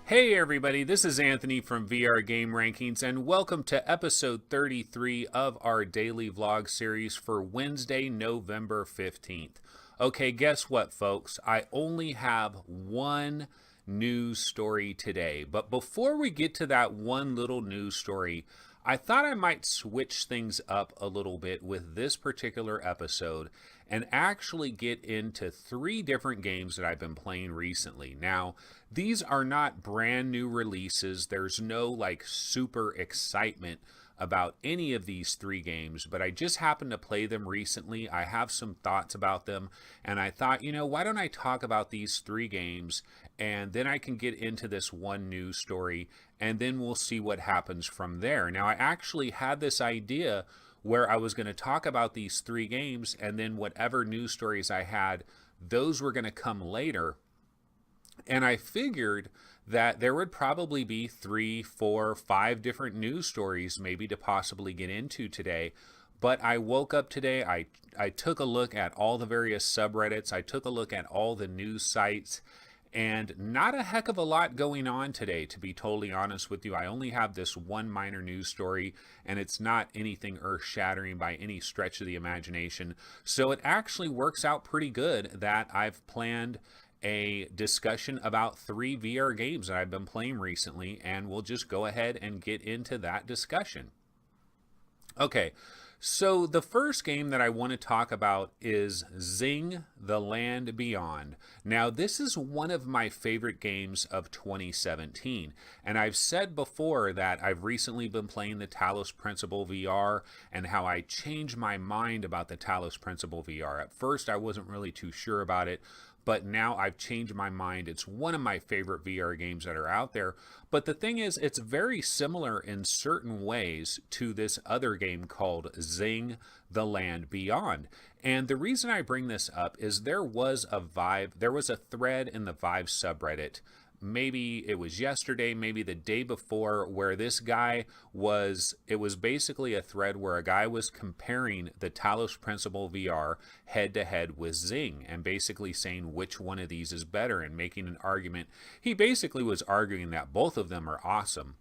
Hey everybody, this is Anthony from VR Game Rankings, and welcome to episode 33 of our daily vlog series for Wednesday, November 15th. Okay, guess what, folks? I only have one news story today, but before we get to that one little news story, I thought I might switch things up a little bit with this particular episode and actually get into three different games that I've been playing recently. Now, these are not brand new releases. There's no like super excitement about any of these three games, but I just happened to play them recently. I have some thoughts about them, and I thought, why don't I talk about these three games and then I can get into this one news story and then we'll see what happens from there. Now, I actually had this idea where I was going to talk about these three games and then whatever news stories I had, those were going to come later. And I figured that there would probably be 3, 4, 5 different news stories maybe to possibly get into today. But I woke up today, I took a look at all the various subreddits, I took a look at all the news sites, and not a heck of a lot going on today, to be totally honest with you. I only have this one minor news story, and it's not anything earth-shattering by any stretch of the imagination. So it actually works out pretty good that I've planned a discussion about 3 VR games that I've been playing recently, and we'll just go ahead and get into that discussion. Okay, so the first game that I want to talk about is Xing: The Land Beyond. Now, this is one of my favorite games of 2017, and I've said before that I've recently been playing the Talos Principle VR and how I changed my mind about the Talos Principle VR. At first, I wasn't really too sure about it, but now I've changed my mind. It's one of my favorite VR games that are out there. But the thing is, it's very similar in certain ways to this other game called Xing: The Land Beyond. And the reason I bring this up is there was a thread in the Vive subreddit, maybe it was yesterday, maybe the day before, where it was basically a thread where a guy was comparing the Talos Principle VR head to head with Xing and basically saying which one of these is better and making an argument. He basically was arguing that both of them are awesome.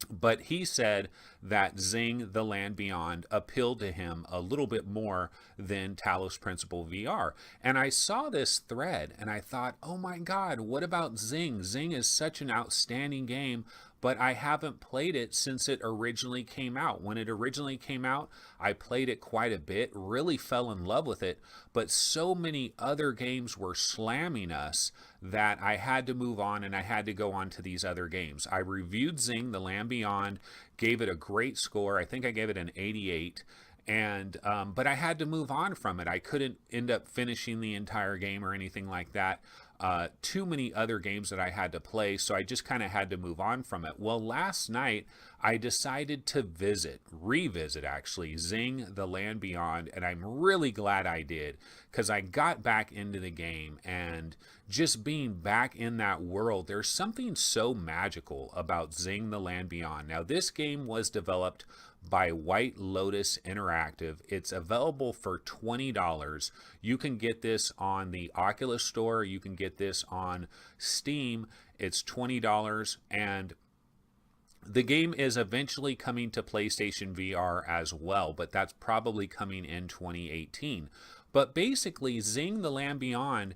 But he said that Xing: The Land Beyond appealed to him a little bit more than Talos Principle VR. And I saw this thread and I thought, oh my God, what about Xing? Xing is such an outstanding game, but I haven't played it since it originally came out. When it originally came out, I played it quite a bit, really fell in love with it, but so many other games were slamming us that I had to move on and I had to go on to these other games. I reviewed Xing: The Land Beyond, gave it a great score. I think I gave it an 88. But I had to move on from it. I couldn't end up finishing the entire game or anything like that. Too many other games that I had to play, so I just kind of had to move on from it. Well, last night I decided to revisit actually, Xing: The Land Beyond, and I'm really glad I did, because I got back into the game, and just being back in that world, there's something so magical about Xing: The Land Beyond. Now, this game was developed by White Lotus Interactive. It's available for $20. You can get this on the Oculus Store. You can get this on Steam. It's $20, and the game is eventually coming to PlayStation VR as well, but that's probably coming in 2018. But basically, Xing: The Land Beyond,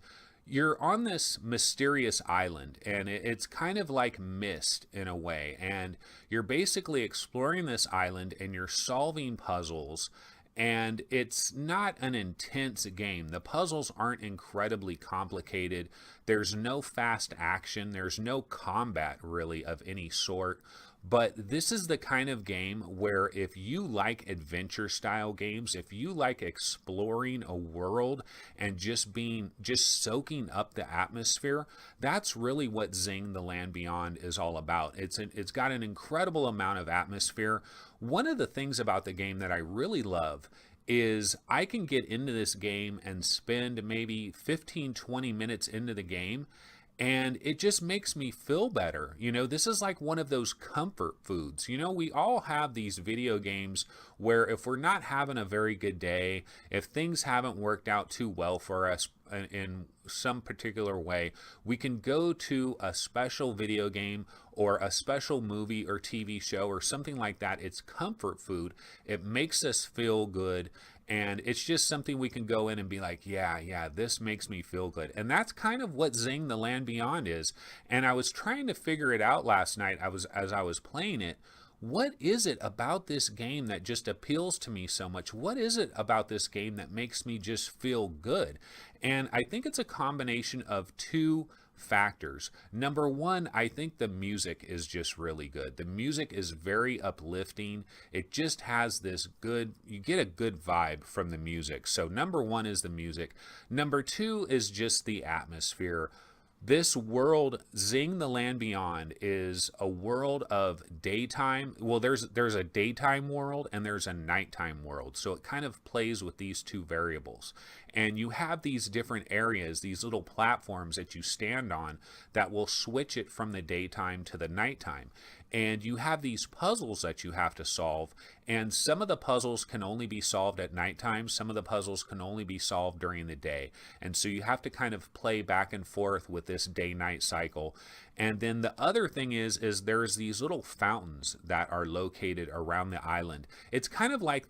you're on this mysterious island, and it's kind of like Myst in a way, and you're basically exploring this island and you're solving puzzles, and it's not an intense game. The puzzles aren't incredibly complicated. There's no fast action. There's no combat really of any sort. But this is the kind of game where if you like adventure style games, if you like exploring a world and just soaking up the atmosphere, that's really what Xing: The Land Beyond is all about. It's got an incredible amount of atmosphere. One of the things about the game that I really love is I can get into this game and spend maybe 15-20 minutes into the game, and it just makes me feel better. This is like one of those comfort foods. We all have these video games where if we're not having a very good day, if things haven't worked out too well for us in some particular way, we can go to a special video game or a special movie or TV show or something like that. It's comfort food. It makes us feel good. And it's just something we can go in and be like, yeah, this makes me feel good. And that's kind of what Xing the Land Beyond is. And I was trying to figure it out last night as I was playing it. What is it about this game that just appeals to me so much? What is it about this game that makes me just feel good? And I think it's a combination of two factors. Number one, I think the music is just really good. The music is very uplifting. It just has this you get a good vibe from the music. So number one is the music. Number two is just the atmosphere. This world, Xing the Land Beyond, is a world of daytime. Well, there's a daytime world and there's a nighttime world. So it kind of plays with these two variables. And you have these different areas, these little platforms that you stand on that will switch it from the daytime to the nighttime. And you have these puzzles that you have to solve, and some of the puzzles can only be solved at nighttime, some of the puzzles can only be solved during the day. And so you have to kind of play back and forth with this day-night cycle. And then the other thing is there's these little fountains that are located around the island. It's kind of like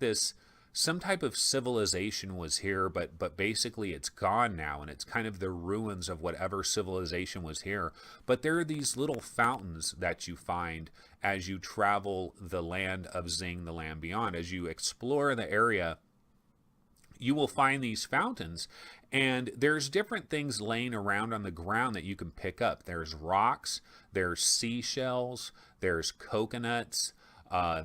some type of civilization was here, but basically it's gone now, and it's kind of the ruins of whatever civilization was here. But there are these little fountains that you find as you travel the land of Xing the Land Beyond. As you explore the area, you will find these fountains, and there's different things laying around on the ground that you can pick up. There's rocks, there's seashells, there's coconuts,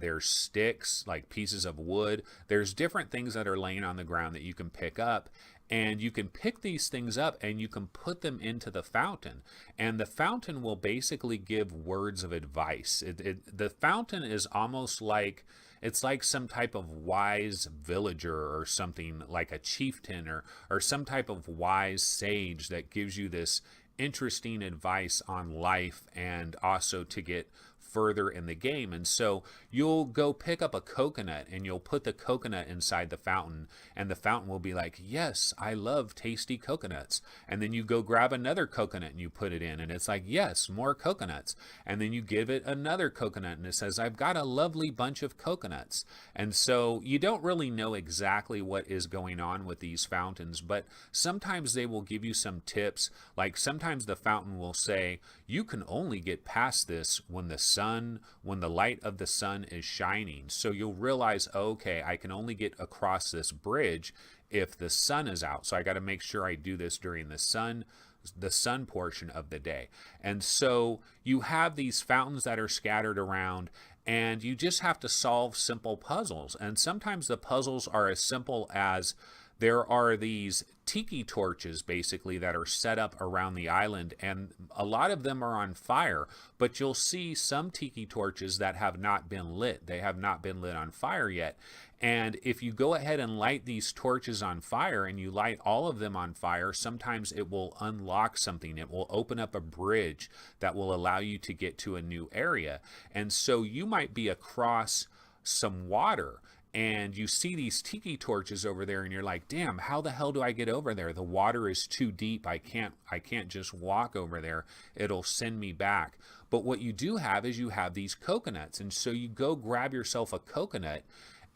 there's sticks, like pieces of wood. There's different things that are laying on the ground that you can pick up, and you can pick these things up and you can put them into the fountain, and the fountain will basically give words of advice. The fountain is almost like, it's like some type of wise villager or something, like a chieftain or some type of wise sage that gives you this interesting advice on life and also to get further in the game. And so you'll go pick up a coconut and you'll put the coconut inside the fountain, and the fountain will be like, yes, I love tasty coconuts. And then you go grab another coconut and you put it in, and it's like, yes, more coconuts. And then you give it another coconut and it says, I've got a lovely bunch of coconuts. And so you don't really know exactly what is going on with these fountains, but sometimes they will give you some tips. Like sometimes the fountain will say, you can only get past this when the light of the sun is shining. So you'll realize, okay, I can only get across this bridge if the sun is out. So I got to make sure I do this during the sun portion of the day. And so you have these fountains that are scattered around, and you just have to solve simple puzzles. And sometimes the puzzles are as simple as there are these tiki torches basically that are set up around the island, and a lot of them are on fire, but you'll see some tiki torches that have not been lit. They have not been lit on fire yet. And if you go ahead and light these torches on fire and you light all of them on fire, sometimes it will unlock something. It will open up a bridge that will allow you to get to a new area. And so you might be across some water and you see these tiki torches over there and you're like, damn, how the hell do I get over there? The water is too deep. I can't just walk over there. It'll send me back. But what you do have is you have these coconuts. And so you go grab yourself a coconut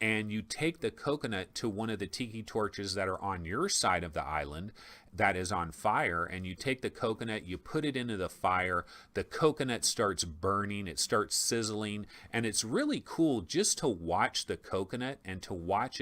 and you take the coconut to one of the tiki torches that are on your side of the island that is on fire, and you take the coconut, you put it into the fire, the coconut starts burning, it starts sizzling, and it's really cool just to watch the coconut and to watch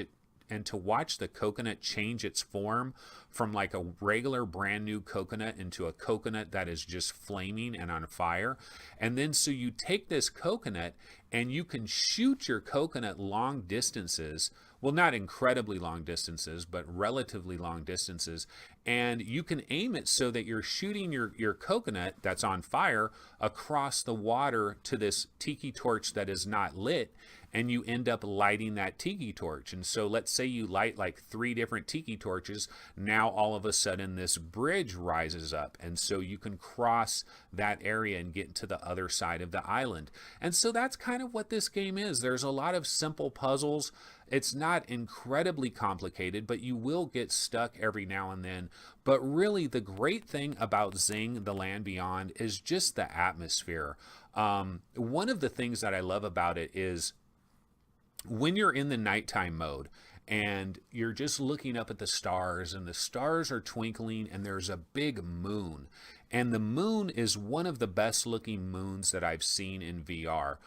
the coconut change its form from like a regular brand new coconut into a coconut that is just flaming and on fire. And then so you take this coconut and you can shoot your coconut long distances. Well, not incredibly long distances, but relatively long distances. And you can aim it so that you're shooting your coconut that's on fire across the water to this tiki torch that is not lit. and you end up lighting that tiki torch. And so let's say you light like 3 different tiki torches. Now all of a sudden this bridge rises up, and so you can cross that area and get to the other side of the island. And so that's kind of what this game is. There's a lot of simple puzzles. It's not incredibly complicated, but you will get stuck every now and then. But really, the great thing about Xing: The Land Beyond is just the atmosphere. One of the things that I love about it is when you're in the nighttime mode and you're just looking up at the stars, and the stars are twinkling, and there's a big moon. And the moon is one of the best looking moons that I've seen in VR.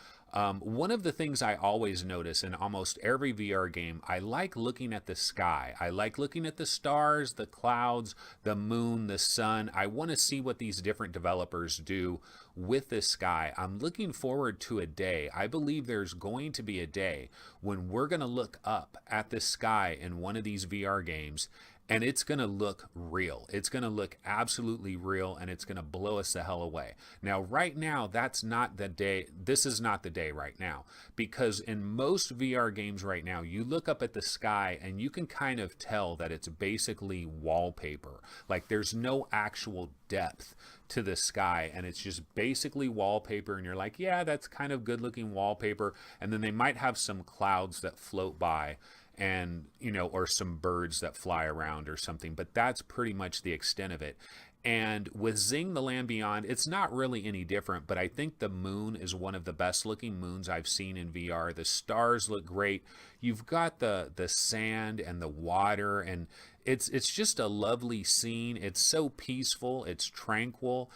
One of the things I always notice in almost every VR game, I like looking at the sky. I like looking at the stars, the clouds, the moon, the sun. I want to see what these different developers do with the sky. I'm looking forward to a day. I believe there's going to be a day when we're going to look up at the sky in one of these VR games, and it's going to look real. It's going to look absolutely real, and it's going to blow us the hell away. Now, right now, that's not the day. This is not the day right now, because in most VR games right now, you look up at the sky and you can kind of tell that it's basically wallpaper. Like there's no actual depth to the sky, and it's just basically wallpaper, and you're like, yeah, that's kind of good looking wallpaper. And then they might have some clouds that float by, and or some birds that fly around or something, but that's pretty much the extent of it. And with Xing: The Land Beyond, it's not really any different, but I think the moon is one of the best looking moons I've seen in VR. The stars look great. You've got the sand and the water, and it's just a lovely scene. It's so peaceful. It's tranquil.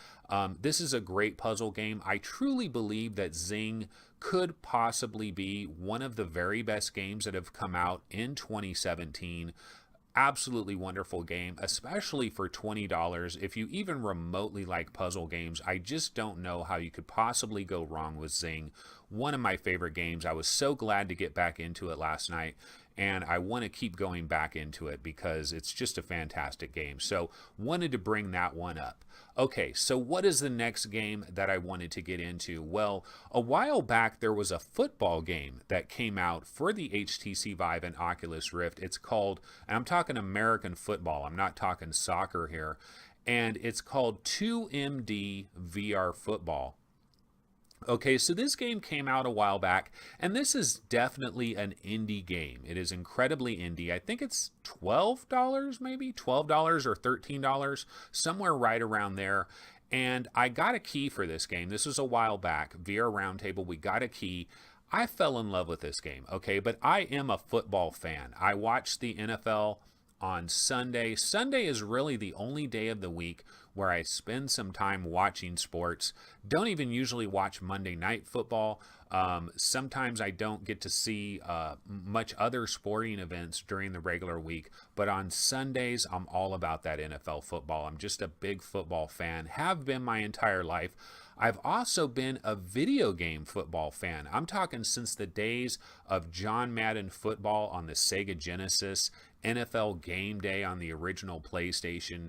This is a great puzzle game. I truly believe that Xing could possibly be one of the very best games that have come out in 2017. Absolutely wonderful game, especially for $20. If you even remotely like puzzle games, I just don't know how you could possibly go wrong with Xing. One of my favorite games. I was so glad to get back into it last night, and I want to keep going back into it because it's just a fantastic game. So wanted to bring that one up. Okay, so what is the next game that I wanted to get into? Well, a while back there was a football game that came out for the HTC Vive and Oculus Rift. It's called, and I'm talking American football, I'm not talking soccer here, and it's called 2MD VR Football. Okay, so this game came out a while back, and this is definitely an indie game. It is incredibly indie. I think it's $12, maybe $12 or $13, somewhere right around there. And I got a key for this game. This was a while back, VR Roundtable. We got a key. I fell in love with this game, okay? But I am a football fan. I watched the NFL on Sunday. Sunday is really the only day of the week where I spend some time watching sports. Don't even usually watch Monday Night Football. Sometimes I don't get to see much other sporting events during the regular week, but on Sundays, I'm all about that NFL football. I'm just a big football fan, have been my entire life. I've also been a video game football fan. I'm talking since the days of John Madden football on the Sega Genesis, NFL Game Day on the original PlayStation.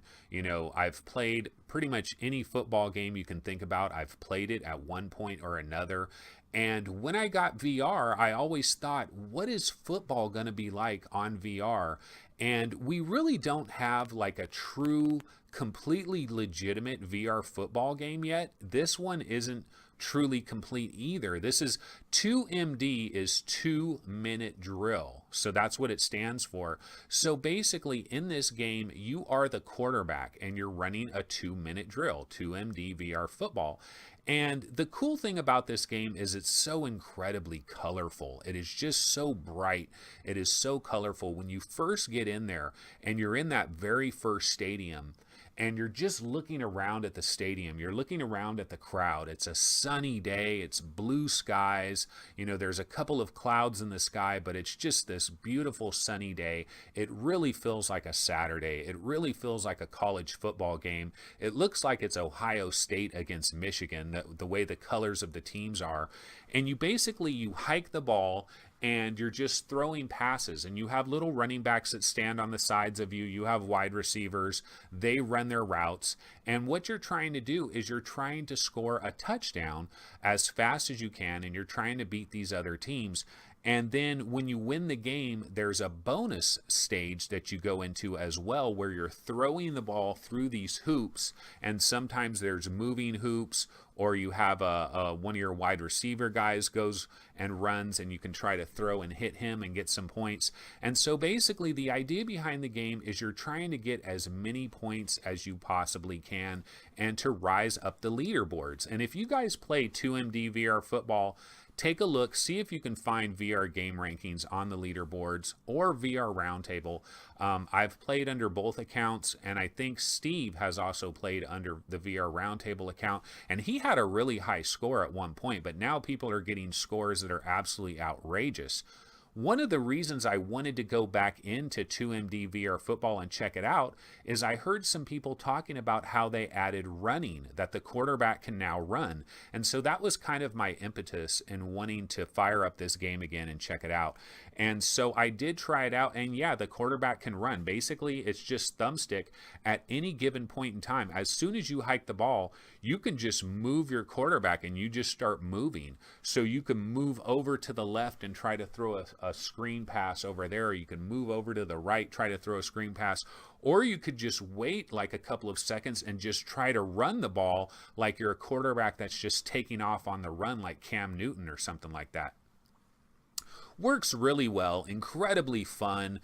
I've played pretty much any football game you can think about. I've played it at one point or another. And when I got VR, I always thought, what is football going to be like on VR? And we really don't have like a true, completely legitimate VR football game yet. This one isn't truly complete either. This is 2MD is 2-minute drill. So that's what it stands for. So basically in this game, you are the quarterback and you're running a 2-minute drill, 2MD VR football. And the cool thing about this game is it's so incredibly colorful. It is just so bright. It is so colorful. When you first get in there and you're in that very first stadium, and you're just looking around at the stadium. You're looking around at the crowd. It's a sunny day. It's blue skies. There's a couple of clouds in the sky, but it's just this beautiful sunny day. It really feels like a Saturday. It really feels like a college football game. It looks like it's Ohio State against Michigan, the way the colors of the teams are. And you hike the ball, and you're just throwing passes, and you have little running backs that stand on the sides of you. You have wide receivers. They run their routes. And what you're trying to do is you're trying to score a touchdown as fast as you can, and you're trying to beat these other teams. And then when you win the game, there's a bonus stage that you go into as well, where you're throwing the ball through these hoops. And sometimes there's moving hoops, or you have one of your wide receiver guys goes and runs, and you can try to throw and hit him and get some points. And so basically the idea behind the game is you're trying to get as many points as you possibly can and to rise up the leaderboards. And if you guys play 2MD VR football, take a look, see if you can find VR game rankings on the leaderboards or VR Roundtable. I've played under both accounts, and I think Steve has also played under the VR Roundtable account, and he had a really high score at one point, but now people are getting scores that are absolutely outrageous. One of the reasons I wanted to go back into 2MD VR football and check it out is I heard some people talking about how they added running, that the quarterback can now run. And so that was kind of my impetus in wanting to fire up this game again and check it out. And so I did try it out, and yeah, the quarterback can run. Basically, it's just thumbstick at any given point in time. As soon as you hike the ball, you can just move your quarterback and you just start moving. So you can move over to the left and try to throw a screen pass over there, or you can move over to the right, try to throw a screen pass, or you could just wait like a couple of seconds and just try to run the ball like you're a quarterback that's just taking off on the run like Cam Newton or something like that. Works really well, incredibly fun.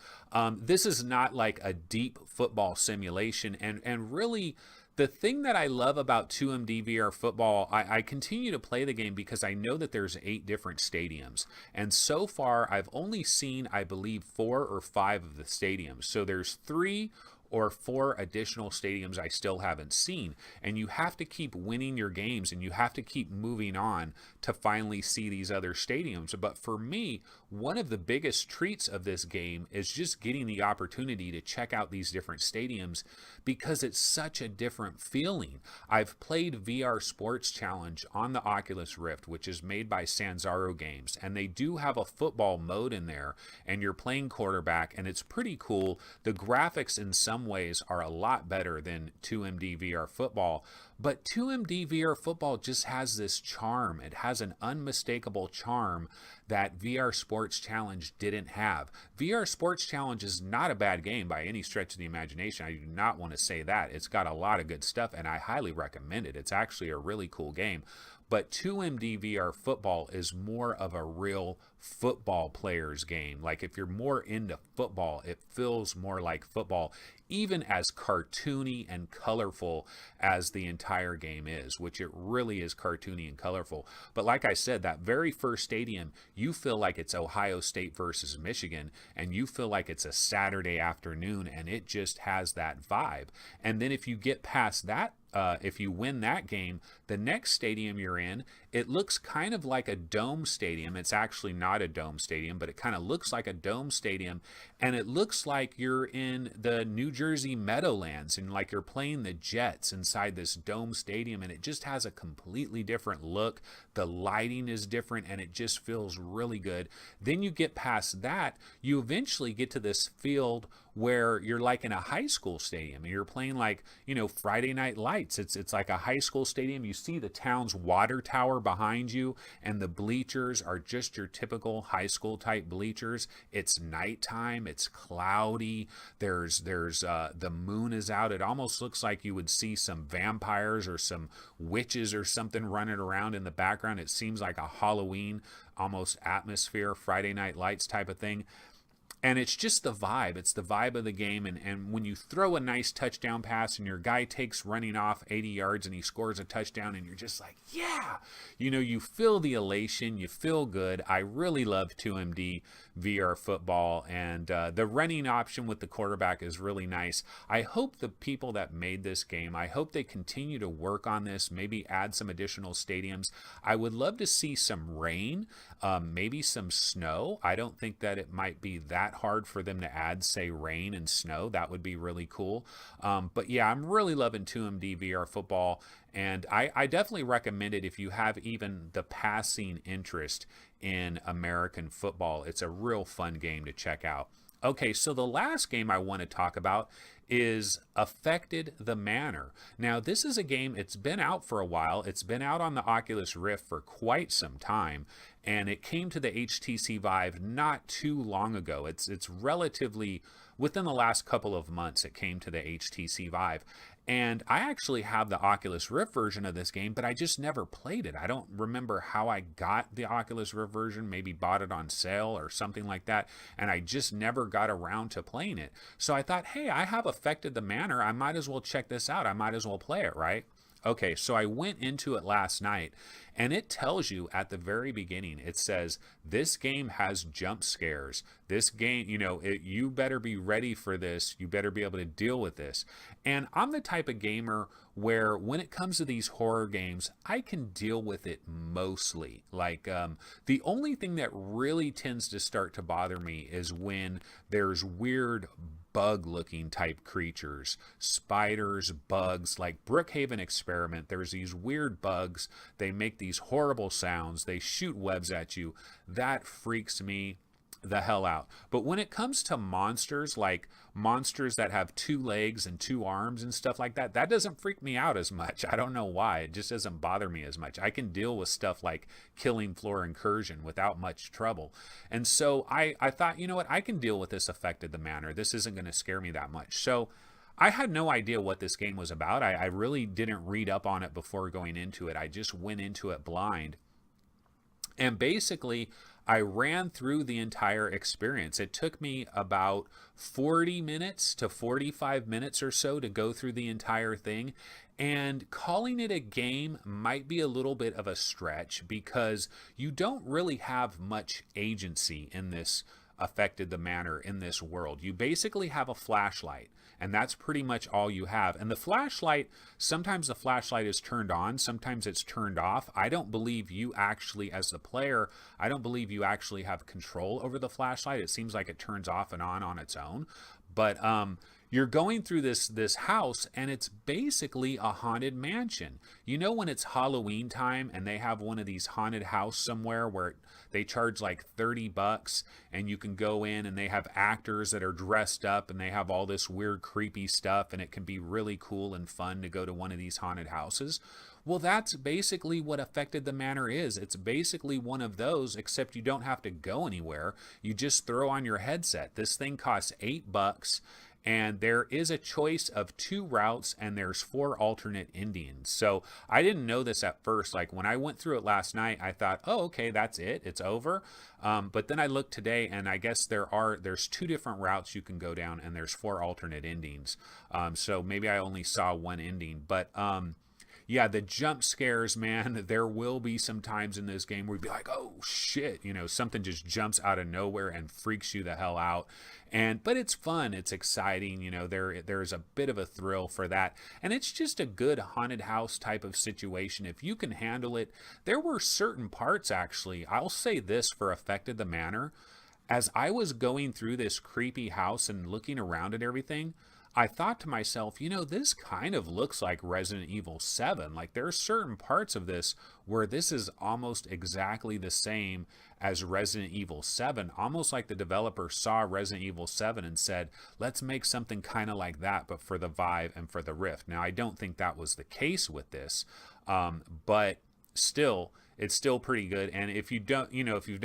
This is not like a deep football simulation, and really the thing that I love about 2MD VR football, I continue to play the game because I know that there's 8 different stadiums, and so far I've only seen, I believe, 4 or 5 of the stadiums. So there's 3 or 4 additional stadiums I still haven't seen, and you have to keep winning your games and you have to keep moving on to finally see these other stadiums. But for me, one of the biggest treats of this game is just getting the opportunity to check out these different stadiums because it's such a different feeling. I've played VR Sports Challenge on the Oculus Rift, which is made by Sanzaro Games, and they do have a football mode in there, and you're playing quarterback, and it's pretty cool. The graphics in some ways are a lot better than 2MD VR football, but 2MD VR football just has this charm. It has an unmistakable charm that VR Sports Challenge didn't have. VR Sports Challenge is not a bad game by any stretch of the imagination. I do not want to say that. It's got a lot of good stuff, and I highly recommend it. It's actually a really cool game. But 2MD VR football is more of a real football player's game. Like if you're more into football, it feels more like football, even as cartoony and colorful as the entire game is, which it really is cartoony and colorful. But like I said, that very first stadium, you feel like it's Ohio State versus Michigan, and you feel like it's a Saturday afternoon, and it just has that vibe. And then if you get past that, if you win that game, the next stadium you're in, it looks kind of like a dome stadium. It's actually not a dome stadium, but it kind of looks like a dome stadium, and it looks like you're in the New Jersey Meadowlands and like you're playing the Jets inside this dome stadium, and it just has a completely different look. The lighting is different, and it just feels really good. Then you get past that, you eventually get to this field where you're like in a high school stadium and you're playing like, you know, Friday Night Lights. It's like a high school stadium. You see the town's water tower behind you, and the bleachers are just your typical high school type bleachers. It's nighttime. It's cloudy. There's the moon is out. It almost looks like you would see some vampires or some witches or something running around in the background. It seems like a Halloween almost atmosphere, Friday Night Lights type of thing. And it's just the vibe. It's the vibe of the game. And when you throw a nice touchdown pass and your guy takes running off 80 yards and he scores a touchdown, and you're just like, yeah, you know, you feel the elation. You feel good. I really love 2MD VR football. And the running option with the quarterback is really nice. I hope the people that made this game, I hope they continue to work on this, maybe add some additional stadiums. I would love to see some rain, maybe some snow. I don't think that it might be that hard for them to add, say, rain and snow. That would be really cool. But yeah, I'm really loving 2MD VR football, and I definitely recommend it if you have even the passing interest in American football. It's a real fun game to check out. Okay, so the last game I want to talk about is Affected the Manor. Now, this is a game, it's been out for a while. It's been out on the Oculus Rift for quite some time. and it came to the HTC Vive not too long ago. It's relatively within the last couple of months it came to the HTC Vive. And I actually have the Oculus Rift version of this game, but I just never played it. I don't remember how I got the Oculus Rift version, maybe bought it on sale or something like that, and I just never got around to playing it. So I thought, hey, I have Affected the Manor. I might as well check this out. I might as well play it, right? Okay, so I went into it last night, and it tells you at the very beginning, it says, this game has jump scares. This game, you better be ready for this. You better be able to deal with this. And I'm the type of gamer where when it comes to these horror games, I can deal with it mostly. Like, the only thing that really tends to start to bother me is when there's weird bug looking type creatures, spiders, bugs, like Brookhaven Experiment. There's these weird bugs. They make these horrible sounds. They shoot webs at you. That freaks me the hell out. But when it comes to monsters, like monsters that have 2 legs and 2 arms and stuff like that, that doesn't freak me out as much. I don't know why. It just doesn't bother me as much. I can deal with stuff like Killing Floor Incursion without much trouble. And so I thought, you know what, I can deal with this Affected the Manor. This isn't going to scare me that much. So I had no idea what this game was about. I really didn't read up on it before going into it. I just went into it blind. And basically, I ran through the entire experience. It took me about 40 minutes to 45 minutes or so to go through the entire thing. And calling it a game might be a little bit of a stretch because you don't really have much agency in this Affected the Manor in this world. You basically have a flashlight, and that's pretty much all you have. And the flashlight, sometimes the flashlight is turned on, sometimes it's turned off. I don't believe you actually, as the player, I don't believe you actually have control over the flashlight. It seems like it turns off and on its own. But you're going through this house, and it's basically a haunted mansion. You know when it's Halloween time and they have one of these haunted house somewhere where they charge like $30 and you can go in and they have actors that are dressed up and they have all this weird creepy stuff, and it can be really cool and fun to go to one of these haunted houses. Well, that's basically what Affected the Manor is. It's basically one of those, except you don't have to go anywhere. You just throw on your headset. This thing costs $8. And there is a choice of 2 routes, and there's 4 alternate endings. So I didn't know this at first. Like when I went through it last night, I thought, oh, okay, that's it. It's over. But then I looked today, and I guess there's 2 different routes you can go down, and there's 4 alternate endings. So maybe I only saw one ending. But yeah, the jump scares, man, there will be some times in this game where you'd be like, oh shit, something just jumps out of nowhere and freaks you the hell out. But it's fun, it's exciting, there's a bit of a thrill for that. And it's just a good haunted house type of situation. If you can handle it, there were certain parts actually, I'll say this for Affected the Manor, as I was going through this creepy house and looking around at everything, I thought to myself, this kind of looks like Resident Evil 7. Like there are certain parts of this where this is almost exactly the same as Resident Evil 7. Almost like the developer saw Resident Evil 7 and said, let's make something kind of like that, but for the Vive and for the Rift. Now, I don't think that was the case with this, but still, it's still pretty good. And if you don't, if you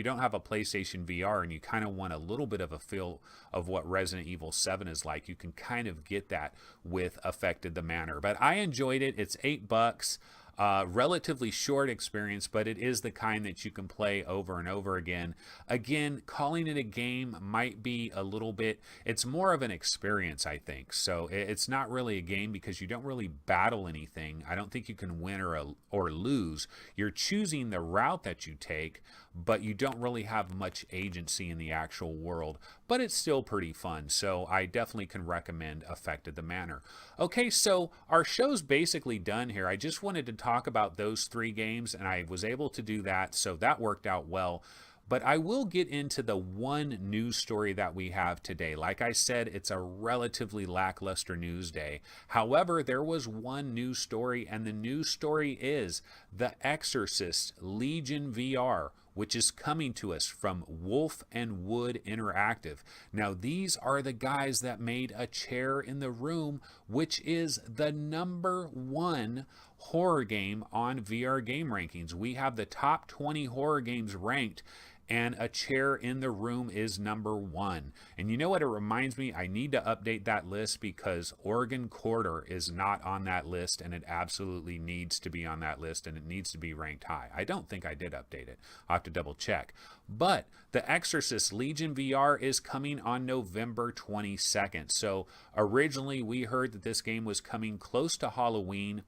don't have a PlayStation VR and you kind of want a little bit of a feel of what Resident Evil 7 is like, you can kind of get that with Affected the Manor. But I enjoyed it. It's $8. Relatively short experience, but it is the kind that you can play over and over again. Again, calling it a game might be a little bit, it's more of an experience, I think. So it's not really a game because you don't really battle anything. I don't think you can win or lose. You're choosing the route that you take, but you don't really have much agency in the actual world. But it's still pretty fun, so I definitely can recommend Affected the Manor. Okay, so our show's basically done here. I just wanted to talk about those 3 games, and I was able to do that, so that worked out well. But I will get into the one news story that we have today. Like I said, it's a relatively lackluster news day. However, there was one news story, and the news story is The Exorcist Legion VR which is coming to us from Wolf and Wood Interactive. Now, these are the guys that made A Chair in the Room, which is the #1 horror game on VR Game Rankings. We have the top 20 horror games ranked, and A Chair in the Room is #1. And you know what it reminds me? I need to update that list because Oregon Quarter is not on that list, and it absolutely needs to be on that list, and it needs to be ranked high. I don't think I did update it. I'll have to double check. But The Exorcist Legion VR is coming on November 22nd. So originally we heard that this game was coming close to Halloween.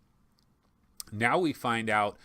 Now we find out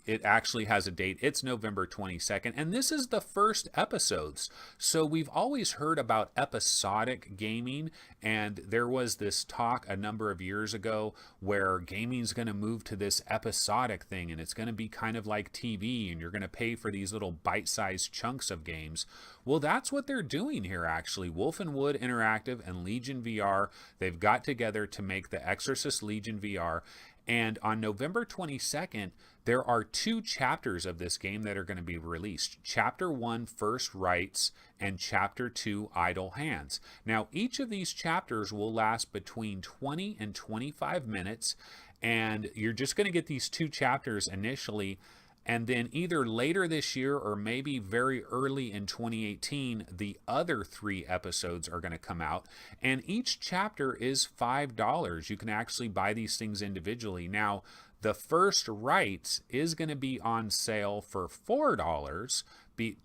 it actually has a date. It's November 22nd, and this is the first episodes. So we've always heard about episodic gaming, and there was this talk a number of years ago where gaming's going to move to this episodic thing, and it's going to be kind of like TV, and you're going to pay for these little bite-sized chunks of games. Well, that's what they're doing here, actually. Wolf and Wood Interactive and Legion VR, they've got together to make The Exorcist Legion VR. And on November 22nd, there are 2 chapters of this game that are going to be released. Chapter 1, First Rites, and Chapter 2, Idle Hands. Now, each of these chapters will last between 20 and 25 minutes, and you're just going to get these 2 chapters initially, and then either later this year or maybe very early in 2018, the other 3 episodes are going to come out. And each chapter is $5. You can actually buy these things individually. Now, the First Rites is going to be on sale for $4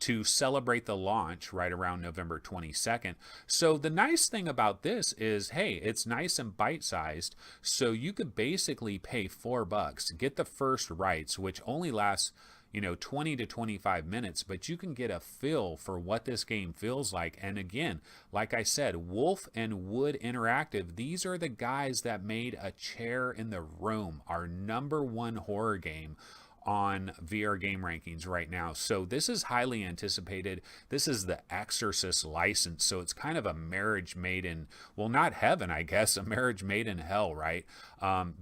to celebrate the launch right around November 22nd. So the nice thing about this is, hey, it's nice and bite-sized, so you could basically pay $4, get the First Rites, which only lasts 20 to 25 minutes, but you can get a feel for what this game feels like. And again, like I said, Wolf and Wood Interactive, these are the guys that made A Chair in the Room, our #1 horror game on VR Game Rankings right now. So this is highly anticipated. This is the Exorcist license, so it's kind of a marriage made in, well, not heaven, I guess, a marriage made in hell, right?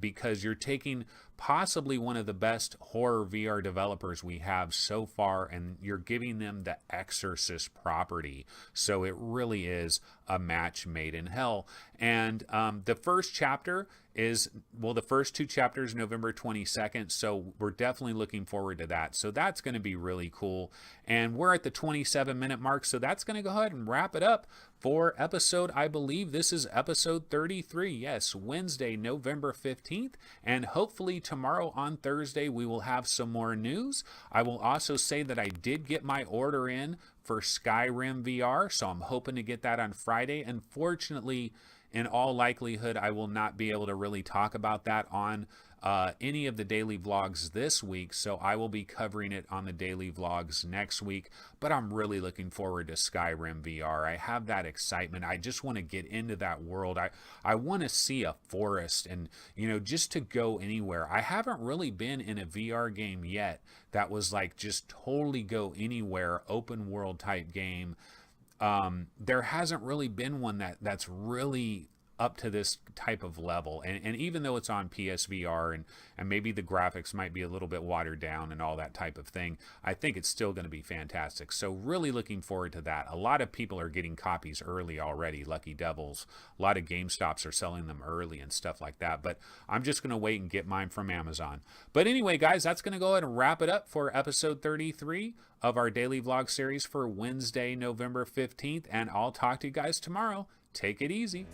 Because you're taking possibly one of the best horror VR developers we have so far, and you're giving them the Exorcist property. So it really is a match made in hell. And the first chapter is, well, the first 2 chapters, November 22nd. So we're definitely looking forward to that. So that's going to be really cool. And we're at the 27-minute mark. So that's going to go ahead and wrap it up for episode, I believe this is episode 33. Yes, Wednesday, November 15th. And hopefully tomorrow on Thursday, we will have some more news. I will also say that I did get my order in for Skyrim VR. So I'm hoping to get that on Friday. Unfortunately, in all likelihood, I will not be able to really talk about that on any of the daily vlogs this week, so I will be covering it on the daily vlogs next week. But I'm really looking forward to Skyrim VR. I have that excitement. I just want to get into that world. I want to see a forest and, just to go anywhere. I haven't really been in a VR game yet that was like just totally go anywhere, open world type game. There hasn't really been one that's really up to this type of level. And even though it's on PSVR and maybe the graphics might be a little bit watered down and all that type of thing, I think it's still going to be fantastic. So really looking forward to that. A lot of people are getting copies early already, Lucky Devils. A lot of GameStops are selling them early and stuff like that. But I'm just going to wait and get mine from Amazon. But anyway, guys, that's going to go ahead and wrap it up for episode 33 of our daily vlog series for Wednesday, November 15th. And I'll talk to you guys tomorrow. Take it easy.